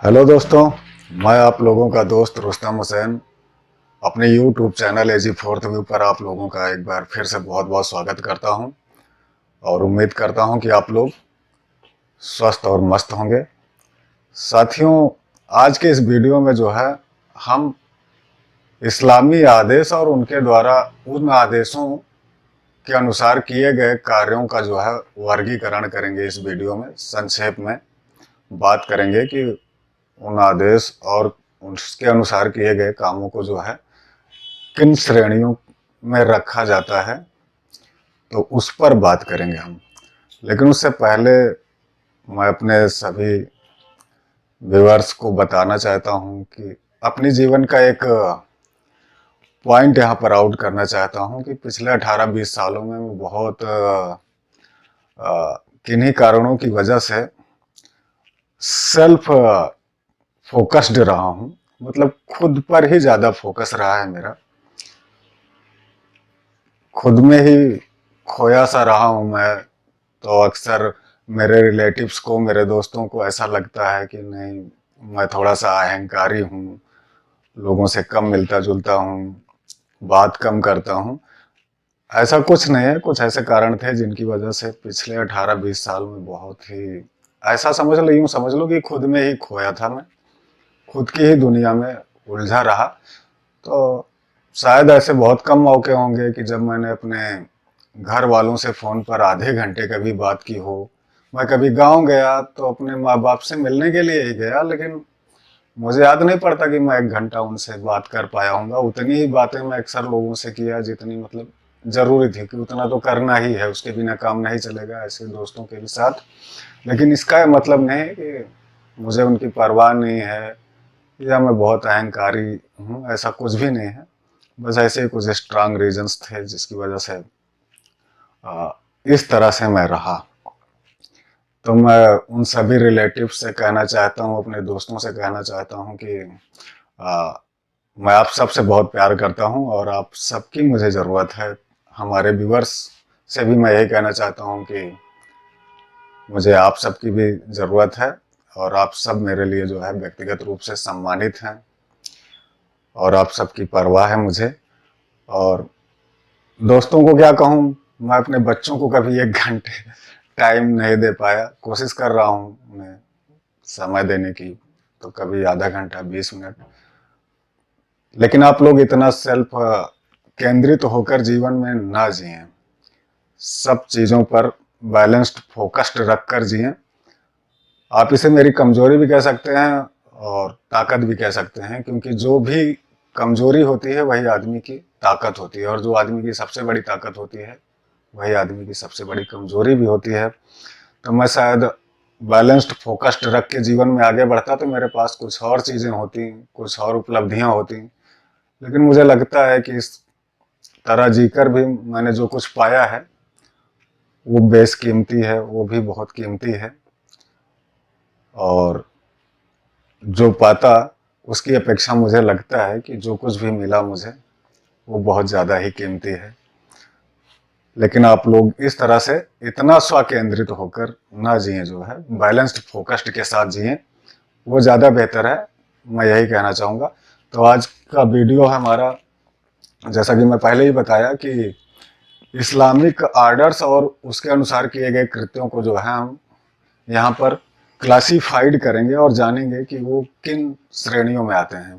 Hello दोस्तों, मैं आप लोगों का दोस्त रुस्तम हुसैन अपने YouTube चैनल एजी फोर्थ व्यू पर आप लोगों का एक बार फिर से बहुत बहुत स्वागत करता हूं और उम्मीद करता हूं कि आप लोग स्वस्थ और मस्त होंगे। साथियों, आज के इस वीडियो में जो है हम इस्लामी आदेश और उनके द्वारा उन आदेशों के अनुसार किए गए कार्यों का जो है वर्गीकरण करेंगे। इस वीडियो में संक्षेप में बात करेंगे कि उन आदेश और उसके अनुसार किए गए कामों को जो है किन श्रेणियों में रखा जाता है, तो उस पर बात करेंगे हम। लेकिन उससे पहले मैं अपने सभी व्यूअर्स को बताना चाहता हूं कि अपने जीवन का एक पॉइंट यहाँ पर आउट करना चाहता हूं कि पिछले 18-20 सालों में मैं बहुत किन्हीं कारणों की वजह से सेल्फ फोकस्ड रहा हूं। मतलब खुद पर ही ज्यादा फोकस रहा है मेरा, खुद में ही खोया सा रहा हूं मैं। तो अक्सर मेरे रिलेटिव्स को, मेरे दोस्तों को ऐसा लगता है कि नहीं, मैं थोड़ा सा अहंकारी हूँ, लोगों से कम मिलता जुलता हूँ, बात कम करता हूँ। ऐसा कुछ नहीं है, कुछ ऐसे कारण थे जिनकी वजह से पिछले 18-20 साल में बहुत ही, ऐसा समझ लो, यूं समझ लो कि खुद में ही खोया था मैं, खुद की ही दुनिया में उलझा रहा। तो शायद ऐसे बहुत कम मौके होंगे कि जब मैंने अपने घर वालों से फ़ोन पर आधे घंटे कभी बात की हो। मैं कभी गांव गया तो अपने माँ बाप से मिलने के लिए ही गया, लेकिन मुझे याद नहीं पड़ता कि मैं 1 घंटा उनसे बात कर पाया हूँगा। उतनी ही बातें मैं अक्सर लोगों से किया जितनी मतलब ज़रूरी थी, कि उतना तो करना ही है, उसके बिना काम नहीं चलेगा, ऐसे दोस्तों के भी साथ। लेकिन इसका ये मतलब नहीं है कि मुझे उनकी परवाह नहीं है या मैं बहुत अहंकारी हूँ, ऐसा कुछ भी नहीं है। बस ऐसे ही कुछ स्ट्रांग रीजंस थे जिसकी वजह से इस तरह से मैं रहा। तो मैं उन सभी रिलेटिव से कहना चाहता हूँ, अपने दोस्तों से कहना चाहता हूँ कि आ, मैं आप सबसे बहुत प्यार करता हूँ और आप सबकी मुझे ज़रूरत है। हमारे व्यूअर्स से भी मैं यही कहना चाहता हूँ कि मुझे आप सबकी भी ज़रूरत है और आप सब मेरे लिए जो है व्यक्तिगत रूप से सम्मानित हैं और आप सबकी परवाह है मुझे। और दोस्तों को क्या कहूँ, मैं अपने बच्चों को कभी 1 घंटे टाइम नहीं दे पाया। कोशिश कर रहा हूँ उन्हें समय देने की, तो कभी आधा घंटा, 20 मिनट। लेकिन आप लोग इतना सेल्फ केंद्रित होकर जीवन में ना जिएं, सब चीज़ों पर बैलेंस्ड फोकस्ड रख कर जिएं। आप इसे मेरी कमजोरी भी कह सकते हैं और ताकत भी कह सकते हैं, क्योंकि जो भी कमजोरी होती है वही आदमी की ताकत होती है, और जो आदमी की सबसे बड़ी ताकत होती है वही आदमी की सबसे बड़ी कमजोरी भी होती है। तो मैं शायद बैलेंस्ड फोकस्ड रख के जीवन में आगे बढ़ता तो मेरे पास कुछ और चीज़ें होती, कुछ और उपलब्धियां होती। लेकिन मुझे लगता है कि इस तरह जीकर भी मैंने जो कुछ पाया है वो बेशकीमती है, वो भी बहुत कीमती है। और जो पाता उसकी अपेक्षा मुझे लगता है कि जो कुछ भी मिला मुझे वो बहुत ज़्यादा ही कीमती है। लेकिन आप लोग इस तरह से इतना स्वकेंद्रित होकर ना जिए, जो है बैलेंस्ड फोकस्ड के साथ जिए, वो ज़्यादा बेहतर है। मैं यही कहना चाहूँगा। तो आज का वीडियो हमारा, जैसा कि मैं पहले ही बताया, कि इस्लामिक आर्डर्स और उसके अनुसार किए गए कृत्यों को जो है हम यहाँ पर क्लासीफाइड करेंगे और जानेंगे कि वो किन श्रेणियों में आते हैं।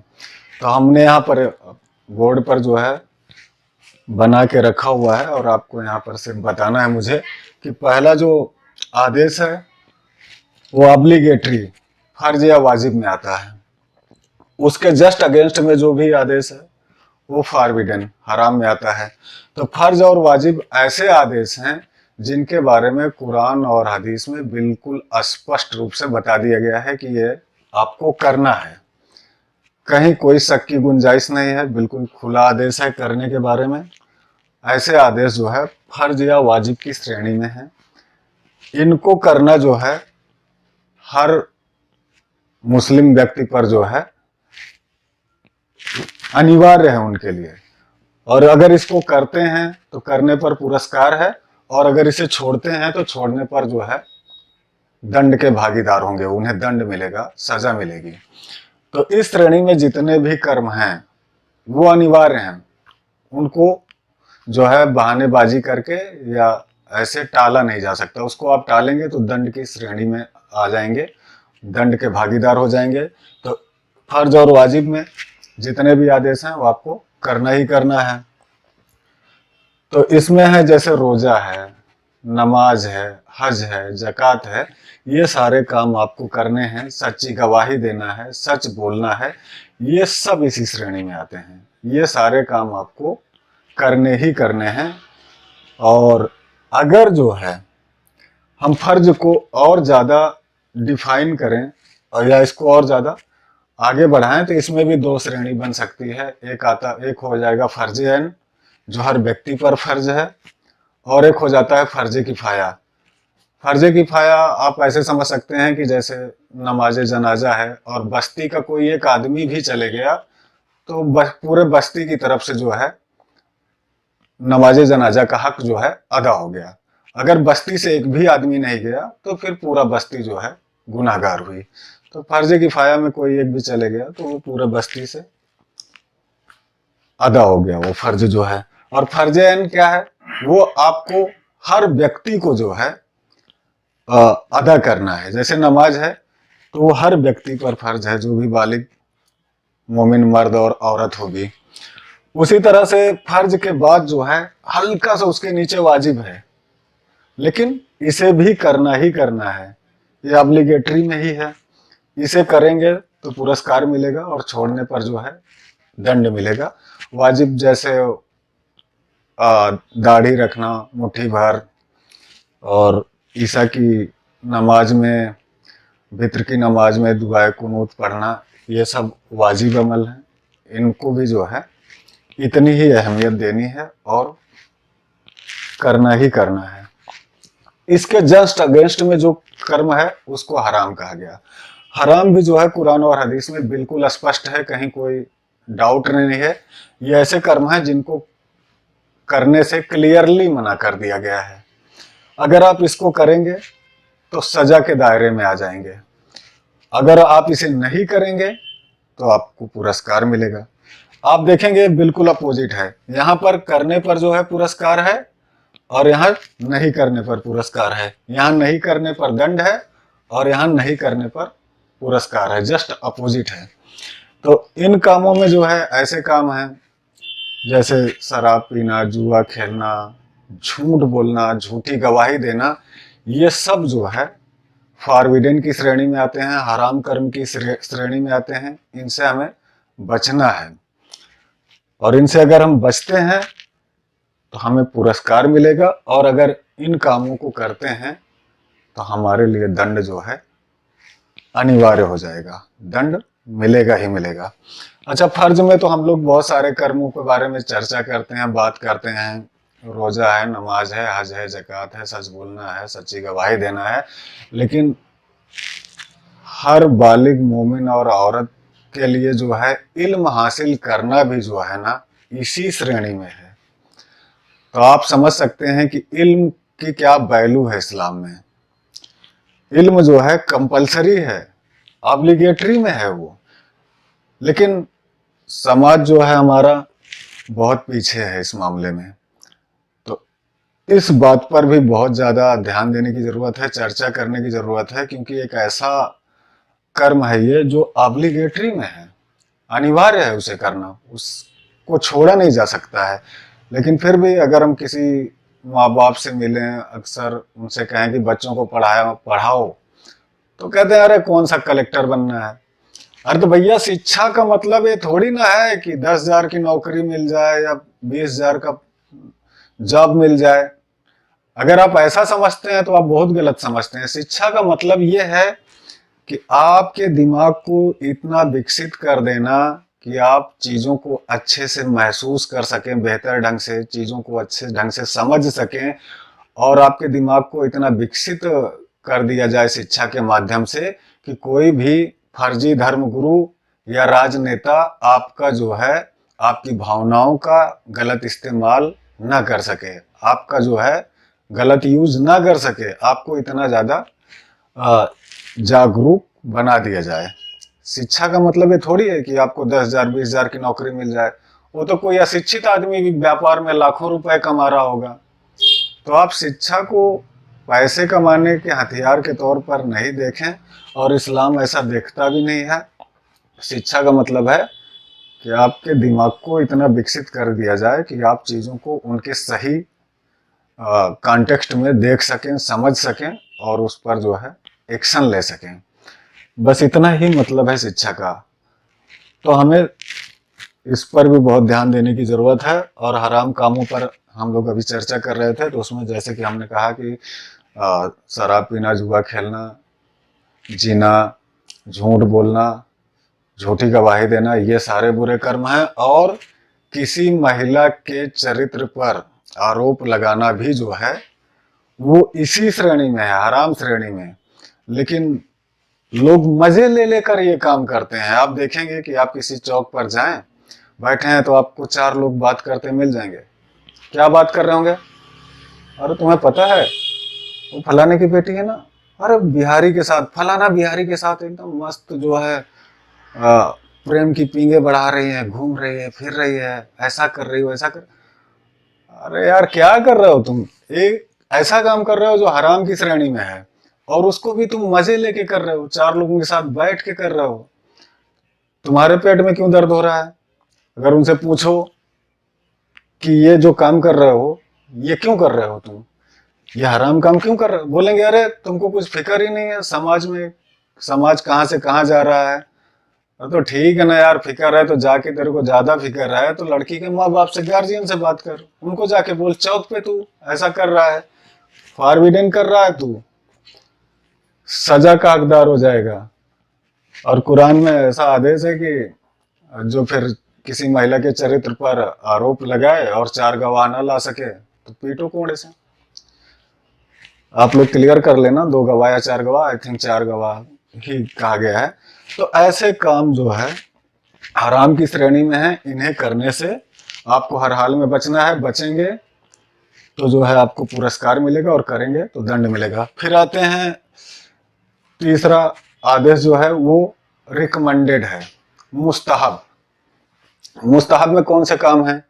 तो हमने यहाँ पर बोर्ड पर जो है बना के रखा हुआ है और आपको यहाँ पर सिर्फ बताना है मुझे कि पहला जो आदेश है वो ऑब्लिगेटरी, फर्ज या वाजिब में आता है। उसके जस्ट अगेंस्ट में जो भी आदेश है वो फॉरबिडन, हराम में आता है। तो फर्ज और वाजिब ऐसे आदेश हैं जिनके बारे में कुरान और हदीस में बिल्कुल स्पष्ट रूप से बता दिया गया है कि ये आपको करना है। कहीं कोई शक की गुंजाइश नहीं है, बिल्कुल खुला आदेश है करने के बारे में। ऐसे आदेश जो है फर्ज या वाजिब की श्रेणी में है। इनको करना जो है हर मुस्लिम व्यक्ति पर जो है अनिवार्य है उनके लिए। और अगर इसको करते हैं तो करने पर पुरस्कार है, और अगर इसे छोड़ते हैं तो छोड़ने पर जो है दंड के भागीदार होंगे, उन्हें दंड मिलेगा, सजा मिलेगी। तो इस श्रेणी में जितने भी कर्म हैं वो अनिवार्य हैं, उनको जो है बहानेबाजी करके या ऐसे टाला नहीं जा सकता। उसको आप टालेंगे तो दंड की श्रेणी में आ जाएंगे, दंड के भागीदार हो जाएंगे। तो फर्ज और वाजिब में जितने भी आदेश हैं वो आपको करना ही करना है। तो इसमें है जैसे रोजा है, नमाज है, हज है, ज़कात है, ये सारे काम आपको करने हैं, सच्ची गवाही देना है, सच बोलना है, ये सब इसी श्रेणी में आते हैं। ये सारे काम आपको करने ही करने हैं। और अगर जो है हम फर्ज को और ज़्यादा डिफाइन करें और या इसको और ज़्यादा आगे बढ़ाएं तो इसमें भी दो श्रेणी बन सकती है। एक हो जाएगा फर्ज ऐन जो हर व्यक्ति पर फर्ज है, और एक हो जाता है फर्ज किफाया। फर्ज किफाया आप ऐसे समझ सकते हैं कि जैसे नमाज जनाजा है और बस्ती का कोई एक आदमी भी चले गया तो पूरे बस्ती की तरफ से जो है नमाज जनाजा का हक जो है अदा हो गया। अगर बस्ती से एक भी आदमी नहीं गया तो फिर पूरा बस्ती जो है गुनाहगार हुई। तो फर्ज किफाया में कोई एक भी चले गया तो वो पूरे बस्ती से अदा हो गया वो फर्ज जो है। और फर्ज ऐन क्या है, वो आपको हर व्यक्ति को जो है अदा करना है। जैसे नमाज है तो वो हर व्यक्ति पर फर्ज है, जो भी बालिग मोमिन मर्द और औरत होगी। उसी तरह से फर्ज के बाद जो है हल्का सा उसके नीचे वाजिब है, लेकिन इसे भी करना ही करना है, ये ऑब्लिगेटरी में ही है। इसे करेंगे तो पुरस्कार मिलेगा और छोड़ने पर जो है दंड मिलेगा। वाजिब जैसे दाढ़ी रखना मुट्ठी भर, और ईसा की नमाज में, वित्र की नमाज में दुआए कुनूत पढ़ना, ये सब वाजिब अमल है। इनको भी जो है इतनी ही अहमियत देनी है और करना ही करना है। इसके जस्ट अगेंस्ट में जो कर्म है उसको हराम कहा गया। हराम भी जो है कुरान और हदीस में बिल्कुल स्पष्ट है, कहीं कोई डाउट नहीं है। ये ऐसे कर्म है जिनको करने से क्लियरली मना कर दिया गया है। अगर आप इसको करेंगे तो सजा के दायरे में आ जाएंगे, अगर आप इसे नहीं करेंगे तो आपको पुरस्कार मिलेगा। आप देखेंगे बिल्कुल अपोजिट है, यहाँ पर करने पर जो है पुरस्कार है और यहाँ नहीं करने पर पुरस्कार है। यहाँ नहीं करने पर दंड है और यहाँ नहीं करने पर पुरस्कार है, जस्ट अपोजिट है। तो इन कामों में जो है ऐसे काम हैं जैसे शराब पीना, जुआ खेलना, झूठ बोलना, झूठी गवाही देना, ये सब जो है फॉरबिडन की श्रेणी में आते हैं, हराम कर्म की श्रेणी में आते हैं। इनसे हमें बचना है, और इनसे अगर हम बचते हैं तो हमें पुरस्कार मिलेगा, और अगर इन कामों को करते हैं तो हमारे लिए दंड जो है अनिवार्य हो जाएगा, दंड मिलेगा ही मिलेगा। अच्छा, फर्ज में तो हम लोग बहुत सारे कर्मों के बारे में चर्चा करते हैं, बात करते हैं। रोजा है, नमाज है, हज है, ज़कात है, सच बोलना है, सच्ची गवाही देना है। लेकिन हर बालिग मोमिन और औरत के लिए जो है इल्म हासिल करना भी जो है ना इसी श्रेणी में है। तो आप समझ सकते हैं कि इल्म की क्या वैल्यू है इस्लाम में। इल्म जो है कंपलसरी है, ऑब्लिगेटरी में है वो, लेकिन समाज जो है हमारा बहुत पीछे है इस मामले में। तो इस बात पर भी बहुत ज़्यादा ध्यान देने की ज़रूरत है, चर्चा करने की ज़रूरत है, क्योंकि एक ऐसा कर्म है ये जो ऑब्लिगेटरी में है, अनिवार्य है उसे करना, उसको छोड़ा नहीं जा सकता है। लेकिन फिर भी अगर हम किसी माँ बाप से मिलें, अक्सर उनसे कहें कि बच्चों को पढ़ाओ, तो कहते हैं अरे कौन सा कलेक्टर बनना है। अरे तो भैया, शिक्षा का मतलब ये थोड़ी ना है कि 10,000 की नौकरी मिल जाए या 20,000 का जॉब मिल जाए। अगर आप ऐसा समझते हैं तो आप बहुत गलत समझते हैं। शिक्षा का मतलब ये है कि आपके दिमाग को इतना विकसित कर देना कि आप चीज़ों को अच्छे से महसूस कर सकें, बेहतर ढंग से चीज़ों को अच्छे ढंग से समझ सकें, और आपके दिमाग को इतना विकसित कर दिया जाए शिक्षा के माध्यम से कि कोई भी फर्जी धर्मगुरु या राजनेता आपका जो है आपकी भावनाओं का गलत इस्तेमाल ना कर सके, आपका जो है गलत यूज ना कर सके। आपको इतना ज़्यादा जागरूक बना दिया जाए। शिक्षा का मतलब ये थोड़ी है कि आपको 10,000 20,000 की नौकरी मिल जाए। वो तो कोई अशिक्षित आदमी भी व्यापार में लाखों रुपए कमा रहा होगा। तो आप शिक्षा को पैसे कमाने के हथियार के तौर पर नहीं देखें, और इस्लाम ऐसा देखता भी नहीं है। शिक्षा का मतलब है कि आपके दिमाग को इतना विकसित कर दिया जाए कि आप चीज़ों को उनके सही कॉन्टेक्स्ट में देख सकें, समझ सकें और उस पर जो है एक्शन ले सकें। बस इतना ही मतलब है शिक्षा का। तो हमें इस पर भी बहुत ध्यान देने की ज़रूरत है। और हराम कामों पर हम लोग अभी चर्चा कर रहे थे, तो उसमें जैसे कि हमने कहा कि शराब पीना, जुआ खेलना, जीना, झूठ बोलना, झूठी गवाही देना, ये सारे बुरे कर्म हैं। और किसी महिला के चरित्र पर आरोप लगाना भी जो है वो इसी श्रेणी में है, हराम श्रेणी में। लेकिन लोग मजे ले लेकर ये काम करते हैं। आप देखेंगे कि आप किसी चौक पर जाएं, बैठे हैं, तो आपको 4 लोग बात करते मिल जाएंगे। क्या बात कर रहे होंगे? अरे तुम्हें पता है वो फलाने की बेटी है ना, अरे बिहारी के साथ, फलाना बिहारी के साथ एकदम मस्त जो है प्रेम की पींगे बढ़ा रही है, घूम रही है, फिर रही है, ऐसा कर रही हो, ऐसा कर। अरे यार क्या कर रहे हो तुम? एक ऐसा काम कर रहे हो जो हराम की श्रेणी में है, और उसको भी तुम मजे लेके कर रहे हो, 4 लोगों के साथ बैठ के कर रहे हो। तुम्हारे पेट में क्यों दर्द हो रहा है? अगर उनसे पूछो कि ये जो काम कर रहे हो ये क्यों कर रहे हो तुम, ये हराम काम क्यों कर रहे हो, बोलेंगे अरे तुमको कुछ फिक्र ही नहीं है समाज में, समाज कहाँ से कहाँ जा रहा है। तो ठीक है ना यार, फिक्र है तो जाके, तेरे को ज्यादा फिक्र है तो लड़की के माँ बाप से, गार्जियन से बात कर, उनको जाके बोल चौक पे तू ऐसा कर रहा है, फॉरबिडन कर रहा है, तू सजा का हकदार हो जाएगा। और कुरान में ऐसा आदेश है कि जो फिर किसी महिला के चरित्र पर आरोप लगाए और 4 गवाह ना ला सके तो पीटो कोड़े से। आप लोग क्लियर कर लेना, 2 गवाह या 4 गवाह, आई थिंक 4 गवाह ही कहा गया है। तो ऐसे काम जो है हराम की श्रेणी में है, इन्हें करने से आपको हर हाल में बचना है। बचेंगे तो जो है आपको पुरस्कार मिलेगा, और करेंगे तो दंड मिलेगा। फिर आते हैं तीसरा आदेश जो है वो रिकमेंडेड है, मुस्तहब। मुस्तहब में कौन से काम है?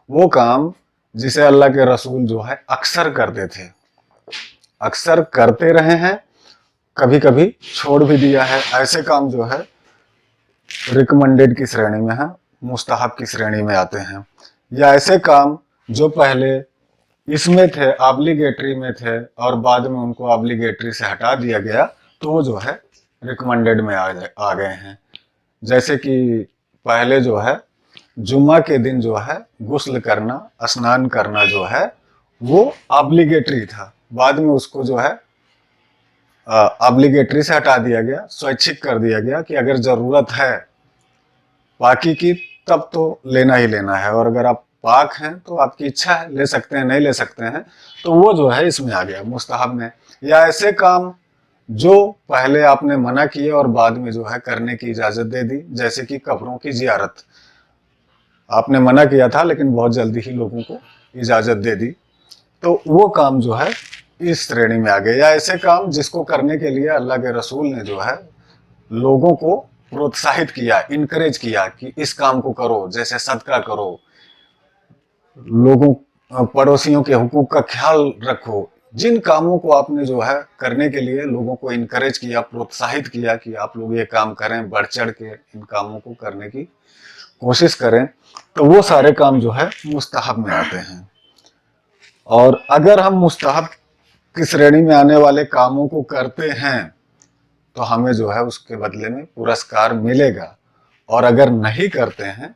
वो काम जिसे अल्लाह के रसूल जो है अक्सर करते थे, अक्सर करते रहे हैं, कभी कभी छोड़ भी दिया है। ऐसे काम जो है रिकमेंडेड की श्रेणी में है, मुस्तहब की श्रेणी में आते हैं। या ऐसे काम जो पहले इसमें थे, ऑब्लिगेटरी में थे, और बाद में उनको ऑब्लिगेटरी से हटा दिया गया, तो वो जो है रिकमेंडेड में आ गए हैं। जैसे कि पहले जो है जुम्मा के दिन जो है गुस्ल करना, स्नान करना जो है वो ऑब्लिगेटरी था, बाद में उसको जो है ऑब्लिगेटरी से हटा दिया गया, स्वैच्छिक कर दिया गया कि अगर जरूरत है पाकी की तब तो लेना ही लेना है, और अगर आप पाक हैं तो आपकी इच्छा है, ले सकते हैं, नहीं ले सकते हैं। तो वो जो है इसमें आ गया, मुस्तहब में। या ऐसे काम जो पहले आपने मना किए और बाद में जो है करने की इजाजत दे दी, जैसे कि कब्रों की जियारत, आपने मना किया था लेकिन बहुत जल्दी ही लोगों को इजाजत दे दी, तो वो काम जो है इस श्रेणी में आ गए। या ऐसे काम जिसको करने के लिए अल्लाह के रसूल ने जो है लोगों को प्रोत्साहित किया, इनकरेज किया कि इस काम को करो, जैसे सदका करो, लोगों पड़ोसियों के हुकूक का ख्याल रखो। जिन कामों को आपने जो है करने के लिए लोगों को इनकरेज किया, प्रोत्साहित किया कि आप लोग ये काम करें, बढ़ चढ़ के इन कामों को करने की कोशिश करें, तो वो सारे काम जो है मुस्तहब में आते हैं। और अगर हम मुस्तहब की श्रेणी में आने वाले कामों को करते हैं तो हमें जो है उसके बदले में पुरस्कार मिलेगा, और अगर नहीं करते हैं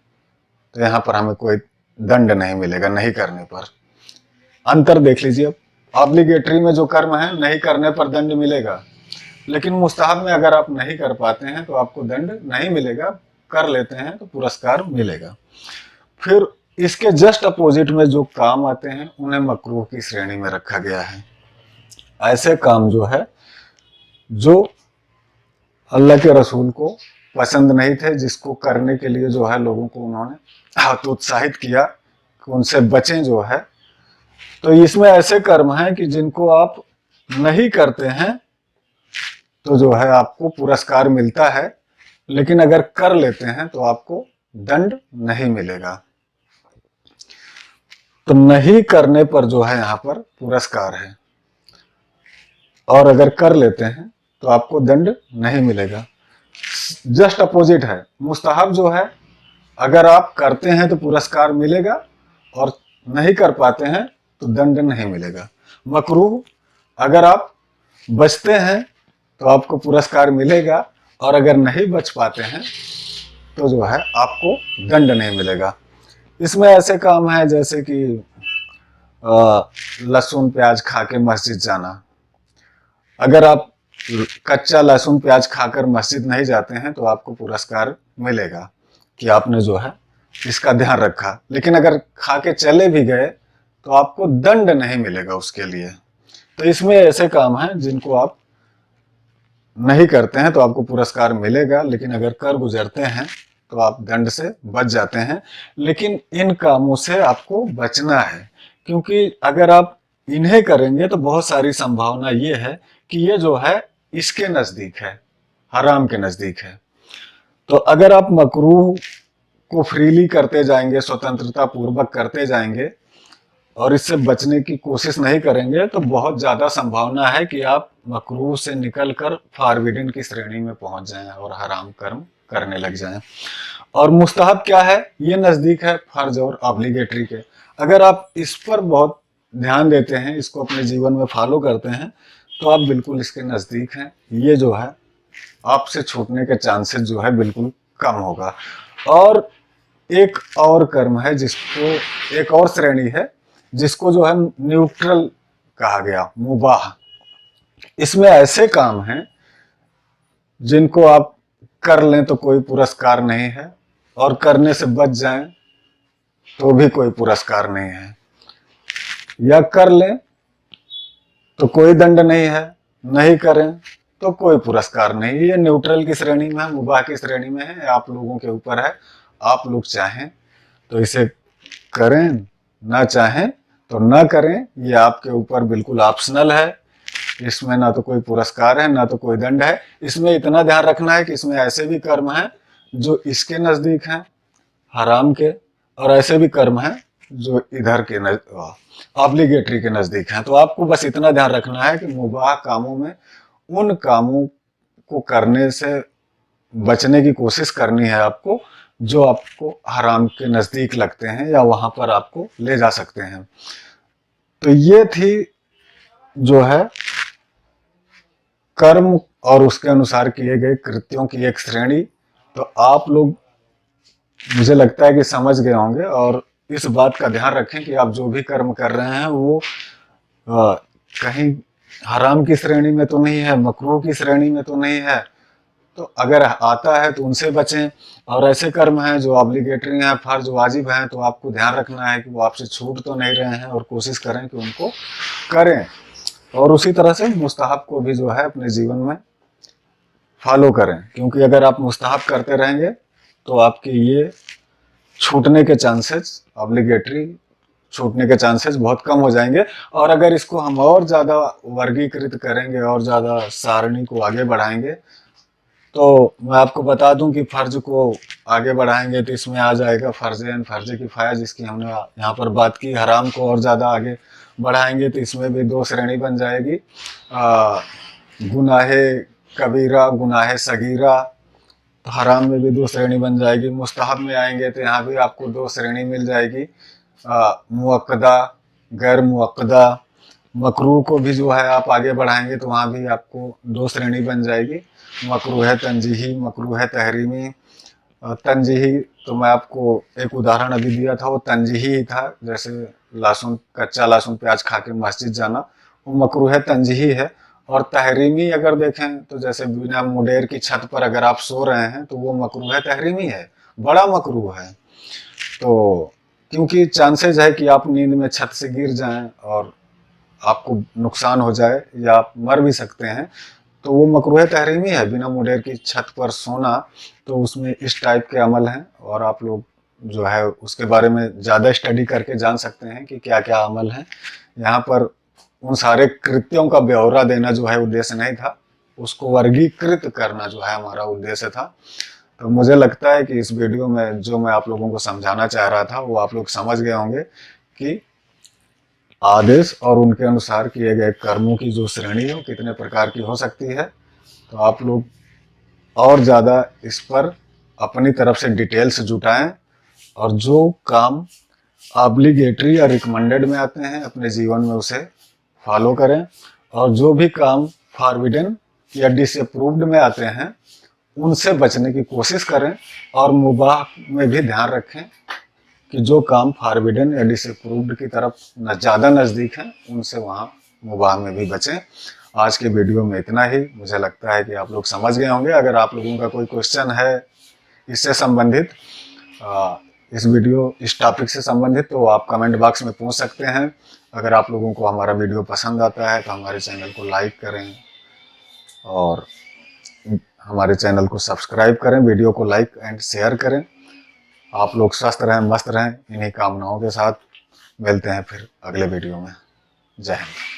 तो यहाँ पर हमें कोई दंड नहीं मिलेगा नहीं करने पर। अंतर देख लीजिए, अब ऑब्लिगेटरी में जो कर्म है नहीं करने पर दंड मिलेगा, लेकिन मुस्तहब में अगर आप नहीं कर पाते हैं तो आपको दंड नहीं मिलेगा, कर लेते हैं तो पुरस्कार मिलेगा। फिर इसके जस्ट अपोजिट में जो काम आते हैं उन्हें मकरूह की श्रेणी में रखा गया है। ऐसे काम जो है जो अल्लाह के रसूल को पसंद नहीं थे, जिसको करने के लिए जो है लोगों को उन्होंने हतोत्साहित किया कि उनसे बचें जो है। तो इसमें ऐसे कर्म हैं कि जिनको आप नहीं करते हैं तो जो है आपको पुरस्कार मिलता है, लेकिन अगर कर लेते हैं तो आपको दंड नहीं मिलेगा। तो नहीं करने पर जो है यहाँ पर पुरस्कार है, और अगर कर लेते हैं तो आपको दंड नहीं मिलेगा। जस्ट अपोजिट है। मुस्तहब जो है, अगर आप करते हैं तो पुरस्कार मिलेगा, और नहीं कर पाते हैं तो दंड नहीं मिलेगा। मकरूह, अगर आप बचते हैं तो आपको पुरस्कार मिलेगा, और अगर नहीं बच पाते हैं तो जो है आपको दंड नहीं मिलेगा। इसमें ऐसे काम है जैसे कि लहसुन प्याज खा के मस्जिद जाना। अगर आप कच्चा लहसुन प्याज खाकर मस्जिद नहीं जाते हैं तो आपको पुरस्कार मिलेगा कि आपने जो है इसका ध्यान रखा, लेकिन अगर खा के चले भी गए तो आपको दंड नहीं मिलेगा उसके लिए। तो इसमें ऐसे काम हैं जिनको आप नहीं करते हैं तो आपको पुरस्कार मिलेगा, लेकिन अगर कर गुजरते हैं तो आप दंड से बच जाते हैं। लेकिन इन कामों से आपको बचना है, क्योंकि अगर आप इन्हें करेंगे तो बहुत सारी संभावना ये है कि ये जो है इसके नजदीक है, हराम के नजदीक है। तो अगर आप मकरूह को फ्रीली करते जाएंगे, स्वतंत्रता पूर्वक करते जाएंगे, और इससे बचने की कोशिश नहीं करेंगे, तो बहुत ज्यादा संभावना है कि आप मकरूह से निकलकर फारबिडन की श्रेणी में पहुंच जाएं और हराम कर्म करने लग जाएं। और मुस्तहब क्या है, ये नजदीक है फर्ज और ऑब्लिगेटरी के। अगर आप इस पर बहुत ध्यान देते हैं, इसको अपने जीवन में फॉलो करते हैं, तो आप बिल्कुल इसके नजदीक हैं। ये जो है आपसे छूटने के चांसेस जो है बिल्कुल कम होगा। और एक और कर्म है जिसको, एक और श्रेणी है जिसको जो है न्यूट्रल कहा गया, मुबाह। इसमें ऐसे काम हैं जिनको आप कर लें तो कोई पुरस्कार नहीं है, और करने से बच जाएं तो भी कोई पुरस्कार नहीं है। या कर लें तो कोई दंड नहीं है, नहीं करें तो कोई पुरस्कार नहीं। ये न्यूट्रल की श्रेणी में है, मुबाह की श्रेणी में है। आप लोगों के ऊपर है, आप लोग चाहें तो इसे करें, ना चाहें तो ना करें। ये आपके ऊपर बिल्कुल ऑप्शनल है। इसमें ना तो कोई पुरस्कार है, ना तो कोई दंड है। इसमें इतना ध्यान रखना है कि इसमें ऐसे भी कर्म हैं जो इसके नजदीक हैं, हराम के, और ऐसे भी कर्म हैं जो इधर के ऑब्लिगेटरी के नजदीक हैं। तो आपको बस इतना ध्यान रखना है कि मुबाह कामों में उन कामों को करने से बचने की कोशिश करनी है आपको जो आपको हराम के नजदीक लगते हैं या वहां पर आपको ले जा सकते हैं। तो ये थी जो है कर्म और उसके अनुसार किए गए कृत्यों की एक श्रेणी। तो आप लोग, मुझे लगता है कि समझ गए होंगे, और इस बात का ध्यान रखें कि आप जो भी कर्म कर रहे हैं वो कहीं हराम की श्रेणी में तो नहीं है, मकरूह की श्रेणी में तो नहीं है। तो अगर आता है तो उनसे बचें। और ऐसे कर्म हैं जो ऑब्लिगेटरी हैं, फर्ज वाजिब हैं, तो आपको ध्यान रखना है कि वो आपसे छूट तो नहीं रहे हैं, और कोशिश करें कि उनको करें। और उसी तरह से मुस्तहब को भी जो है अपने जीवन में फॉलो करें, क्योंकि अगर आप मुस्तहब करते रहेंगे तो आपके ये छूटने के चांसेस, ऑब्लिगेटरी छूटने के चांसेस बहुत कम हो जाएंगे। और अगर इसको हम और ज़्यादा वर्गीकृत करेंगे और ज़्यादा सारणी को आगे बढ़ाएंगे, तो मैं आपको बता दूं कि फर्ज को आगे बढ़ाएंगे तो इसमें आ जाएगा फर्ज़ फर्ज किफ़ाया, जिसकी हमने यहाँ पर बात की। हराम को और ज़्यादा आगे बढ़ाएंगे तो इसमें भी दो श्रेणी बन जाएगी, गुनाहे कबीरा, गुनाहे सगीरा। तो हराम में भी दो श्रेणी बन जाएगी। मुस्तहब में आएंगे तो यहाँ भी आपको दो श्रेणी मिल जाएगी, मुअक्कदा, गैर मुअक्कदा। मकरूह को भी जो है आप आगे बढ़ाएंगे तो वहाँ भी आपको दो श्रेणी बन जाएगी, मकरूह तंजीही, मकरूह तहरीमी। तंजीही तो मैं आपको एक उदाहरण अभी दिया था, वो तंजीही ही था। जैसे लहसुन, कच्चा लहसुन प्याज खा के मस्जिद जाना, वो मकरूह तंजीही है। और तहरीमी अगर देखें तो जैसे बिना मुडेर की छत पर अगर आप सो रहे हैं तो वो मकरूह तहरीमी है, बड़ा मकरूह है। तो क्योंकि चांसेस है कि आप नींद में छत से गिर जाएं और आपको नुकसान हो जाए या आप मर भी सकते हैं, तो वो मकरूह तहरीमी है, बिना मुडेर की छत पर सोना। तो उसमें इस टाइप के अमल हैं, और आप लोग जो है उसके बारे में ज़्यादा स्टडी करके जान सकते हैं कि क्या क्या अमल हैं। यहाँ पर उन सारे कृत्यों का ब्यौरा देना जो है उद्देश्य नहीं था, उसको वर्गीकृत करना जो है हमारा उद्देश्य था। तो मुझे लगता है कि इस वीडियो में जो मैं आप लोगों को समझाना चाह रहा था वो आप लोग समझ गए होंगे कि आदेश और उनके अनुसार किए गए कर्मों की जो श्रेणी है वो कितने प्रकार की हो सकती है। तो आप लोग और ज़्यादा इस पर अपनी तरफ से डिटेल्स जुटाएं और जो काम ऑब्लिगेटरी या रिकमेंडेड में आते हैं अपने जीवन में उसे फॉलो करें, और जो भी काम फॉरबिडन या डिसअप्रूव्ड में आते हैं उनसे बचने की कोशिश करें। और मुबाह में भी ध्यान रखें कि जो काम फॉरबिडन या डिसअप्रूव्ड की तरफ ज़्यादा नज़दीक हैं उनसे वहाँ मुबाह में भी बचें। आज के वीडियो में इतना ही। मुझे लगता है कि आप लोग समझ गए होंगे। अगर आप लोगों का कोई क्वेश्चन है इससे संबंधित, इस टॉपिक से संबंधित, तो आप कमेंट बॉक्स में पूछ सकते हैं। अगर आप लोगों को हमारा वीडियो पसंद आता है तो हमारे चैनल को लाइक करें और हमारे चैनल को सब्सक्राइब करें, वीडियो को लाइक एंड शेयर करें। आप लोग स्वस्थ रहें, मस्त रहें। इन्हीं कामनाओं के साथ मिलते हैं फिर अगले वीडियो में। जय हिंद।